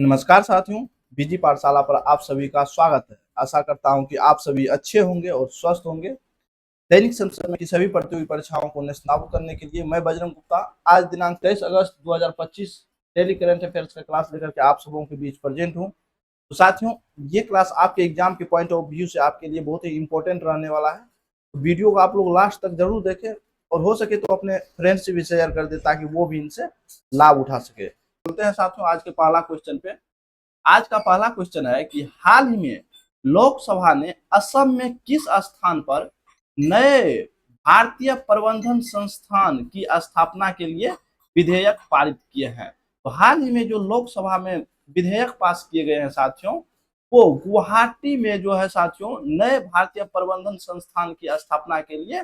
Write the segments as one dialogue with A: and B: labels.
A: नमस्कार साथियों, बीजी पाठशाला पर आप सभी का स्वागत है। आशा करता हूं कि आप सभी अच्छे होंगे और स्वस्थ होंगे। दैनिक संस्करण की सभी प्रतियोगी परीक्षाओं को नेस्तनाबूद करने के लिए मैं बजरंग गुप्ता आज दिनांक 23 अगस्त 2025 डेली करंट अफेयर्स का क्लास लेकर के आप सबों के बीच प्रेजेंट हूं। तो साथियों, ये क्लास आपके एग्जाम के पॉइंट ऑफ व्यू से आपके लिए बहुत ही इंपॉर्टेंट रहने वाला है। तो वीडियो को आप लोग लास्ट तक जरूर देखें और हो सके तो अपने फ्रेंड्स से भी शेयर कर दे ताकि वो भी इनसे लाभ उठा सके। बोलते हैं साथियों आज के पहला क्वेश्चन पे। आज का पहला क्वेश्चन है कि हाल ही में लोकसभा ने असम में किस स्थान पर नए भारतीय प्रबंधन संस्थान की स्थापना के लिए विधेयक पारित किए हैं। तो हाल ही में जो लोकसभा में विधेयक पास किए गए हैं साथियों, वो गुवाहाटी में जो है साथियों नए भारतीय प्रबंधन संस्थान की स्थापना के लिए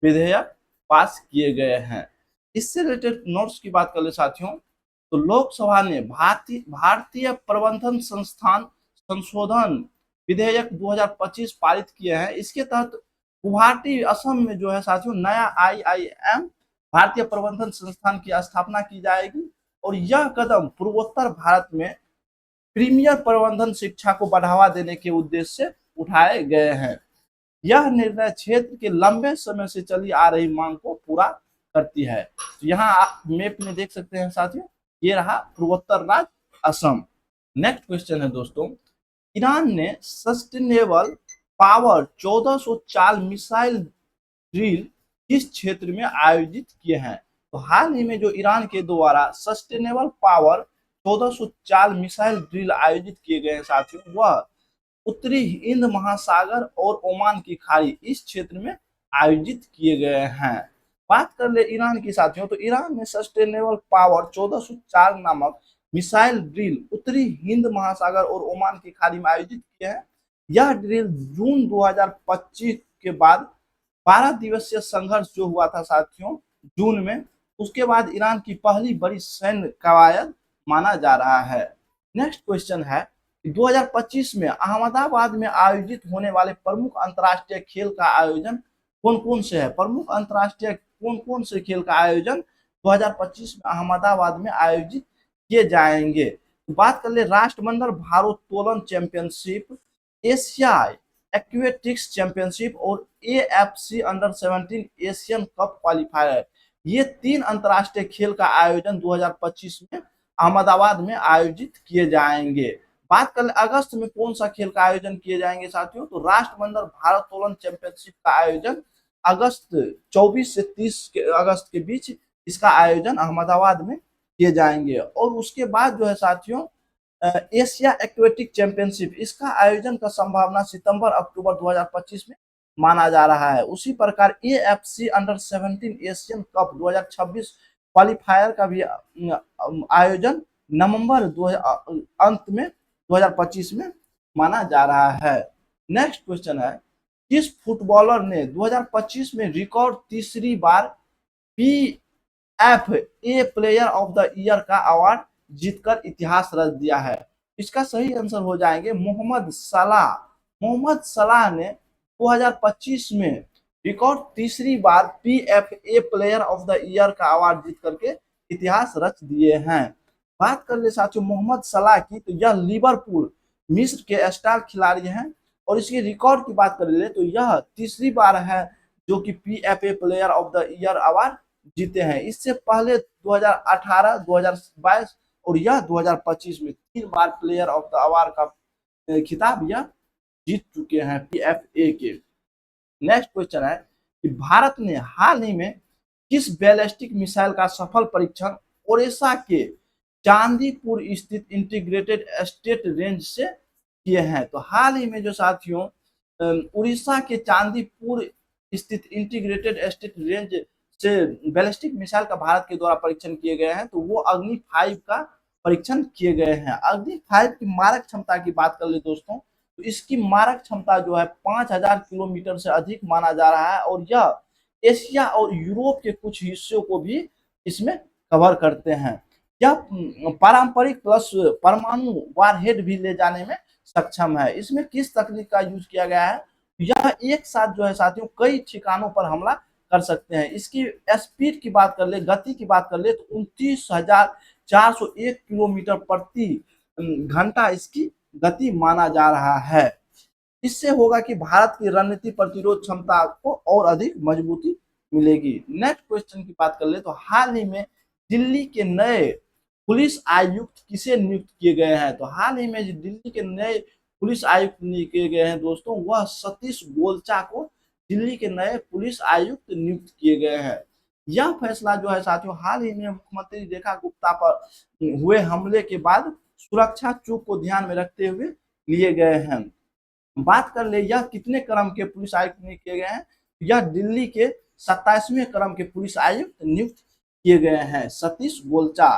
A: विधेयक पास किए गए हैं। इससे रिलेटेड नोट्स की बात कर ले साथियों, तो लोकसभा ने भारतीय प्रबंधन संस्थान संशोधन विधेयक 2025 पारित किए हैं। इसके तहत गुवाहाटी असम में जो है साथियों नया IIM भारतीय प्रबंधन संस्थान की स्थापना की जाएगी और यह कदम पूर्वोत्तर भारत में प्रीमियर प्रबंधन शिक्षा को बढ़ावा देने के उद्देश्य से उठाए गए हैं। यह निर्णय क्षेत्र के लंबे समय से चली आ रही मांग को पूरा करती है। तो यहाँ आप मैप में देख सकते हैं साथियों, ये रहा पूर्वोत्तर राज्य असम। नेक्स्ट क्वेश्चन है दोस्तों, ईरान ने सस्टेनेबल पावर 1404 मिसाइल ड्रिल किस क्षेत्र में आयोजित किए हैं। तो हाल ही में जो ईरान के द्वारा सस्टेनेबल पावर 1404 मिसाइल ड्रिल आयोजित किए गए हैं साथियों, वह उत्तरी हिंद महासागर और ओमान की खाड़ी इस क्षेत्र में आयोजित किए गए हैं। बात कर ले ईरान की साथियों, तो ईरान ने सस्टेनेबल पावर 1404 नामक मिसाइल ड्रिल उत्तरी हिंद महासागर और ओमान की खाड़ी में आयोजित किए हैं। यह ड्रिल जून 2025 के बाद 12 दिवसीय संघर्ष जो हुआ था साथियों जून में, उसके बाद ईरान की पहली बड़ी सैन्य कवायद माना जा रहा है। नेक्स्ट क्वेश्चन है 2025 में अहमदाबाद में आयोजित होने वाले प्रमुख अंतर्राष्ट्रीय खेल का आयोजन कौन कौन से है। प्रमुख अंतर्राष्ट्रीय कौन कौन से खेल का आयोजन 2025 में अहमदाबाद में आयोजित किए जाएंगे। तो बात कर ले राष्ट्रमंडल भारोत्तोलन चैंपियनशिप, एशिया एक्वेटिक्स चैंपियनशिप और AFC under 17 Asian cup qualifier. ये 3 अंतर्राष्ट्रीय खेल का आयोजन 2025 में अहमदाबाद में आयोजित किए जाएंगे। बात कर ले अगस्त में कौन सा खेल का आयोजन किए जाएंगे साथियों, तो राष्ट्रमंडल भारोत्तोलन चैंपियनशिप का आयोजन अगस्त 24 से 30 अगस्त के बीच इसका आयोजन अहमदाबाद में किए जाएंगे। और उसके बाद जो है साथियों एशिया एक्वेटिक चैंपियनशिप, इसका आयोजन का संभावना सितंबर अक्टूबर 2025 में माना जा रहा है। उसी प्रकार AFC under 17 Asian cup 2026 qualifier का भी आयोजन नवंबर अंत में 2025 में माना जा रहा है। नेक्स्ट क्वेश्चन है, किस फुटबॉलर ने 2025 में रिकॉर्ड तीसरी बार PFA player of the year का अवार्ड जीतकर इतिहास रच दिया है। इसका सही आंसर हो जाएंगे मोहम्मद सलाह। मोहम्मद सलाह ने 2025 में रिकॉर्ड तीसरी बार PFA player of the year का अवार्ड जीत करके इतिहास रच दिए हैं। बात कर ले साथियों मोहम्मद सलाह की, तो यह लिवरपूल मिस्र के स्टार खिलाड़ी हैं और इसके रिकॉर्ड की बात कर ले तो यह तीसरी बार है जो कि PFA player of the year award जीते हैं। इससे पहले 2018, 2022 और यह 2025 में 3 बार प्लेयर ऑफ द अवार्ड का खिताब यह जीत चुके हैं PFA के। नेक्स्ट क्वेश्चन है कि भारत ने हाल ही में किस बैलिस्टिक मिसाइल का सफल परीक्षण ओडिशा के चांदीपुर स्थित इंटीग्रेटेड स्टेट रेंज से किए हैं। तो हाल ही में जो साथियों उड़ीसा के चांदीपुर स्थित इंटीग्रेटेड स्टेट रेंज से बैलिस्टिक मिसाइल का भारत के द्वारा परीक्षण किए गए हैं, तो वो अग्नि 5 का परीक्षण किए गए हैं। अग्नि 5 की मारक क्षमता की बात कर ले दोस्तों, तो इसकी मारक क्षमता जो है 5000 किलोमीटर से अधिक माना जा रहा है और यह एशिया और यूरोप के कुछ हिस्सों को भी इसमें कवर करते हैं। यह पारंपरिक प्लस परमाणु वारहेड भी ले जाने में सक्षम है। इसमें किस तकनीक का यूज किया गया है, यह एक साथ जो है साथियों कई ठिकानों पर हमला कर सकते हैं। इसकी स्पीड की बात कर ले, गति की बात कर ले, तो 29,401 किलोमीटर प्रति घंटा इसकी गति माना जा रहा है। इससे होगा कि भारत की रणनीति प्रतिरोध क्षमता को और अधिक मजबूती मिलेगी। नेक्स्ट क्वेश्चन की बात कर ले तो हाल ही में दिल्ली के नए पुलिस आयुक्त किसे नियुक्त किए गए हैं? तो हाल ही में दिल्ली के नए पुलिस आयुक्त नियुक्त किए गए हैं दोस्तों, वह सतीश गोलचा को दिल्ली के नए पुलिस आयुक्त नियुक्त किए गए हैं। यह फैसला जो है साथियों हाल ही में मुख्यमंत्री रेखा गुप्ता पर हुए हमले के बाद सुरक्षा चूक को ध्यान में रखते हुए लिए गए हैं। बात कर ले यह कितने क्रम के पुलिस आयुक्त नियुक्त किए गए हैं? यह दिल्ली के 27वें क्रम के पुलिस आयुक्त नियुक्त किए गए हैं, सतीश गोलचा।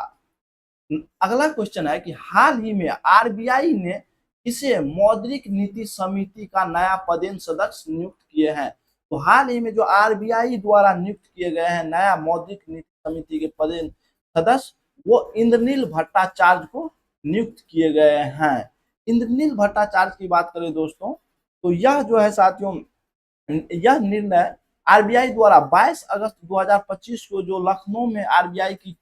A: अगला क्वेश्चन है कि हाल ही में आरबीआई ने इसे मौद्रिक नीति समिति का नया पदेन सदस्य नियुक्त किए हैं? तो हाल ही में जो आरबीआई द्वारा नियुक्त किए गए हैं नया मौद्रिक नीति समिति के पदेन सदस्य, वो इंद्रनील भट्टाचार्य को नियुक्त किए गए हैं। इंद्रनील भट्टाचार्य की बात करें दोस्तों, तो यह जो है साथियों, यह निर्णय आरबीआई द्वारा 22 अगस्त 2025 को जो लखनऊ में आरबीआई की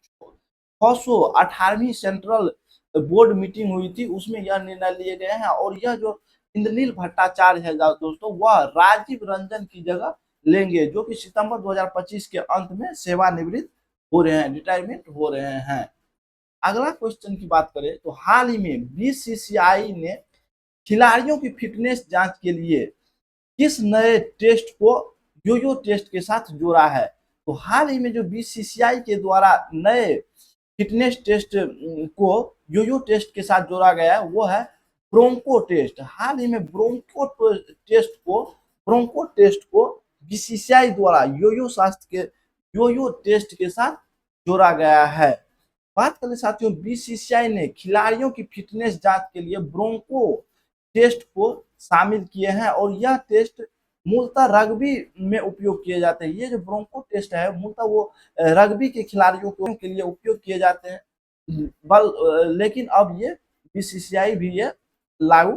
A: 618वीं सेंट्रल बोर्ड मीटिंग हुई थी, उसमें यह निर्णय लिए गए हैं। और यह जो इंद्रनील भट्टाचार्य है दोस्तों, वह राजीव रंजन की जगह लेंगे, जो कि सितंबर 2025 के अंत में सेवानिवृत्त हो रहे हैं, रिटायरमेंट हो रहे हैं। अगला क्वेश्चन की बात करें तो हाल ही में बीसीसीआई ने खिलाड़ियों की फिटनेस जांच के लिए किस नए टेस्ट को यो-यो टेस्ट के साथ जोड़ा है? तो हाल ही में जो बीसीसीआई के द्वारा नए फिटनेस टेस्ट को यो-यो टेस्ट के साथ जोड़ा गया है, वो है ब्रोंको टेस्ट। हाल ही में ब्रोंको टेस्ट को बीसीसीआई द्वारा यो-यो टेस्ट के साथ जोड़ा गया है। बात करें साथियों, बीसीसीआई ने खिलाड़ियों की फिटनेस जांच के लिए ब्रोंको टेस्ट को शामिल किए हैं और यह टेस्ट मूलतः रग्बी में उपयोग किए जाते हैं। ये जो ब्रोंको टेस्ट है मूलतः वो रग्बी के खिलाड़ियों के लिए उपयोग किए जाते हैं, लेकिन अब ये बीसीसीआई भी ये लागू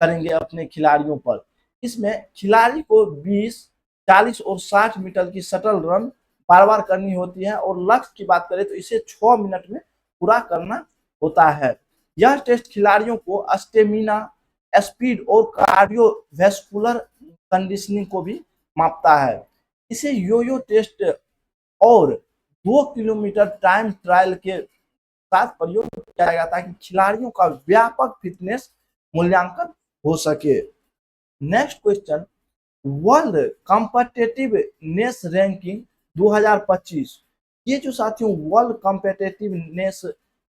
A: करेंगे अपने खिलाड़ियों पर। इसमें खिलाड़ी को 20, 40 और 60 मीटर की शटल रन बार बार करनी होती है और लक्ष्य की बात करें तो इसे 6 मिनट में पूरा करना होता है। यह टेस्ट खिलाड़ियों को स्टेमिना, स्पीड और कार्डियोवैस्कुलर कंडीशनिंग को भी मापता है। इसे यो-यो टेस्ट और 2 किलोमीटर टाइम ट्रायल के साथ प्रयोग किया जाएगा ताकि खिलाड़ियों का व्यापक फिटनेस मूल्यांकन हो सके। Next question, world competitiveness ranking 2025, ये जो साथियों वर्ल्ड कॉम्पिटिटिवनेस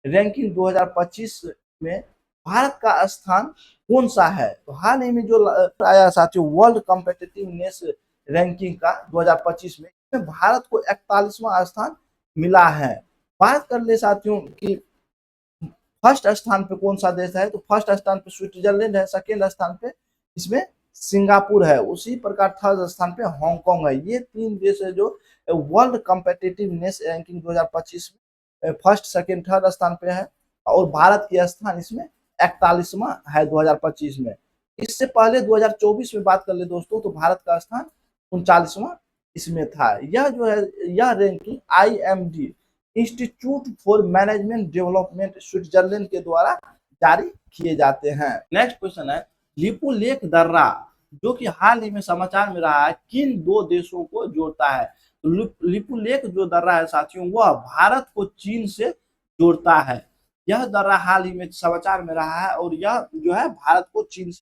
A: रैंकिंग 2025 में भारत का स्थान कौन सा है? तो हाल ही में जो आया साथियों वर्ल्ड कॉम्पिटिटिवनेस रैंकिंग का 2025 में, इसमें भारत को 41वां स्थान मिला है। बात कर ले साथियों कि फर्स्ट स्थान पे कौन सा देश है, तो फर्स्ट स्थान पे स्विट्जरलैंड है, सेकेंड स्थान पे इसमें सिंगापुर है, उसी प्रकार थर्ड स्थान पे हांगकांग है। ये 3 देश है जो वर्ल्ड कॉम्पिटिटिवनेस रैंकिंग 2025 में फर्स्ट, सेकेंड, थर्ड स्थान पे है और भारत की स्थान इसमें 41वां है 2025 में। इससे पहले 2024 में बात कर ले दोस्तों तो भारत का स्थान 39वां इसमें था। यह जो है यह ranking IMD institute for management development Switzerland के द्वारा जारी किए जाते हैं। नेक्स्ट क्वेश्चन है, लिपू लेक दर्रा जो कि हाल ही में समाचार में रहा है, किन 2 देशों को जोड़ता है? तो लिपू लेक जो दर्रा है साथियों, वह भारत को चीन से जोड़ता है। यह दर्रा हाल ही में समाचार में रहा है और यह जो है भारत को चीन से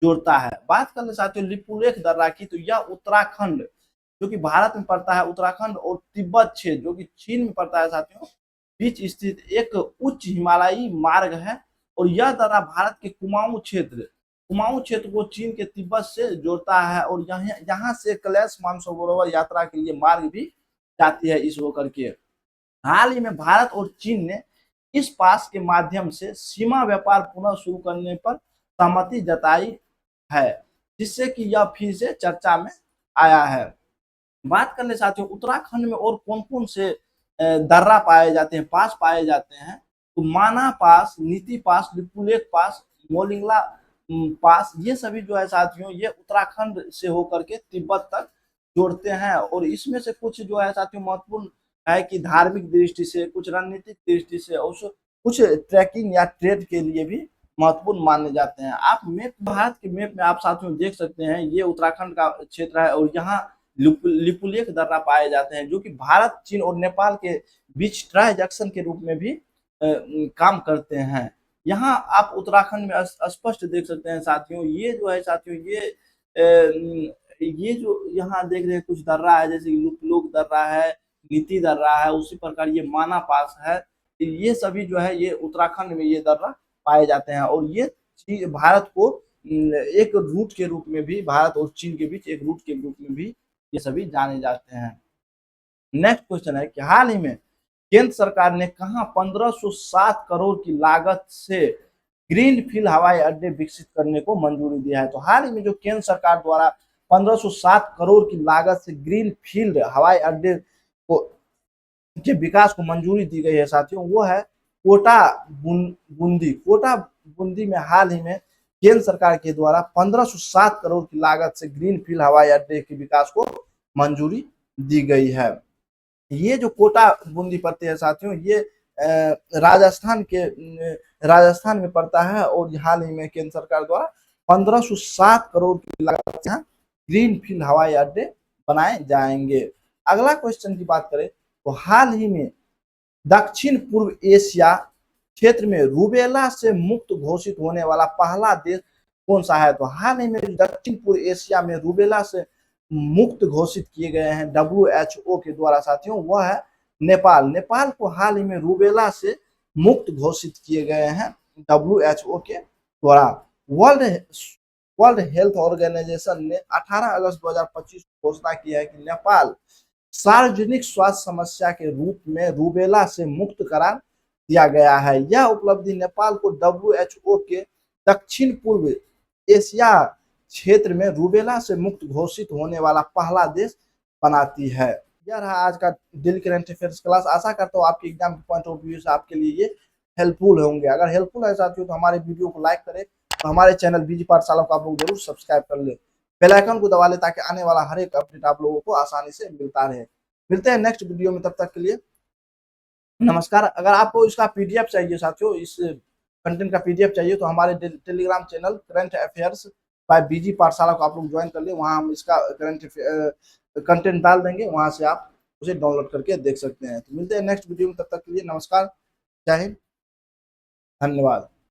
A: जोड़ता है। बात कर ले साथियों लिपू लेक दर्रा की, तो यह उत्तराखंड जो कि भारत में पड़ता है, उत्तराखंड और तिब्बत क्षेत्र जो कि चीन में पड़ता है साथियों, बीच स्थित एक उच्च हिमालयी मार्ग है और यह दर्रा भारत के कुमाऊं क्षेत्र को चीन के तिब्बत से जोड़ता है और यहाँ से कैलाश मानसरोवर यात्रा के लिए मार्ग भी जाती है इस होकर के। हाल ही में भारत और चीन ने इस पास के माध्यम से सीमा व्यापार पुनः शुरू करने पर सहमति जताई है, जिससे कि यह फिर से चर्चा में आया है। बात करने साथियों उत्तराखंड में और कौन कौन से दर्रा पाए जाते हैं, पास पाए जाते हैं, तो माना पास, नीति पास, लिपुलेख पास, मोलिंगला पास, ये सभी जो है साथियों ये उत्तराखंड से होकर के तिब्बत तक जोड़ते हैं। और इसमें से कुछ जो है साथियों महत्वपूर्ण है कि धार्मिक दृष्टि से, कुछ रणनीतिक दृष्टि से और कुछ ट्रैकिंग या ट्रेड के लिए भी महत्वपूर्ण माने जाते हैं। आप मैप, भारत के मैप में आप साथियों देख सकते हैं, ये उत्तराखंड का क्षेत्र है और यहाँ लिपुलेख दर्रा पाए जाते हैं, जो कि भारत, चीन और नेपाल के बीच ट्राई जंक्शन के रूप में भी काम करते हैं। यहाँ आप उत्तराखंड में स्पष्ट देख सकते हैं साथियों, ये जो है साथियों, ये जो यहाँ देख रहे हैं कुछ दर्रा है, जैसे लुकलोक दर्रा है, नीति दर्रा है, उसी प्रकार ये माना पास है। ये सभी जो है ये उत्तराखंड में ये दर्रा पाए जाते हैं और ये भारत को एक रूट के रूप में भी, भारत और चीन के बीच एक रूट के रूप में भी ये सभी जाने जाते हैं। नेक्स्ट क्वेश्चन है कि हाल ही में केंद्र सरकार ने कहां 1507 करोड़ की लागत से ग्रीन फील्ड हवाई अड्डे विकसित करने को मंजूरी दिया है। तो हाल ही में जो केंद्र सरकार द्वारा 1507 करोड़ की लागत से ग्रीन फील्ड हवाई अड्डे को के विकास को मंजूरी दी गई है साथियों, वो है कोटा बूंदी। कोटा बूंदी में हाल ही में केंद्र सरकार के द्वारा 1507 करोड़ की लागत से ग्रीन फील्ड हवाई अड्डे के विकास को मंजूरी दी गई है। ये जो कोटा बूंदी पड़ती है साथियों, ये राजस्थान में पड़ता है और हाल ही में केंद्र सरकार द्वारा 1507 करोड़ की लागत से यहाँ ग्रीन फील्ड हवाई अड्डे बनाए जाएंगे। अगला क्वेश्चन की बात करें तो हाल ही में दक्षिण पूर्व एशिया क्षेत्र में रूबेला से मुक्त घोषित होने वाला पहला देश कौन सा है? तो हाल ही में दक्षिण पूर्व एशिया में रूबेला से मुक्त घोषित किए गए हैं WHO के द्वारा साथियों, वह है नेपाल। नेपाल को हाल ही में रूबेला से मुक्त घोषित किए गए हैं WHO के द्वारा। वर्ल्ड हेल्थ ऑर्गेनाइजेशन ने 18 अगस्त 2025 को घोषणा की है कि नेपाल सार्वजनिक स्वास्थ्य समस्या के रूप में रूबेला से मुक्त करार दिया गया है। यह उपलब्धि नेपाल को WHO के दक्षिण पूर्व एशिया क्षेत्र में रूबेला से मुक्त घोषित होने वाला पहला देश बनाती है। यह रहा आज का डेली करंट अफेयर्स क्लास। आशा करता हूँ आपके एग्जाम के पॉइंट ऑफ व्यू से आपके लिए ये हेल्पफुल होंगे। अगर हेल्पफुल है साथियों तो हमारे वीडियो को लाइक करें और हमारे चैनल बीजी पाठशाला को आप लोग जरूर सब्सक्राइब कर ले, बेल आइकन को दबा ले ताकि आने वाला हर एक अपडेट आप लोगों को आसानी से मिलता रहे। मिलते हैं नेक्स्ट वीडियो में, तब तक के लिए नमस्कार। अगर आपको इसका PDF चाहिए साथियों, इस कंटेंट का PDF चाहिए तो हमारे Telegram channel current affairs by BG Pathshala को आप लोग ज्वाइन कर ले। वहाँ हम इसका करंट कंटेंट डाल देंगे, वहाँ से आप उसे डाउनलोड करके देख सकते हैं। तो मिलते हैं नेक्स्ट वीडियो में, तब तक के लिए नमस्कार, जय हिंद, धन्यवाद।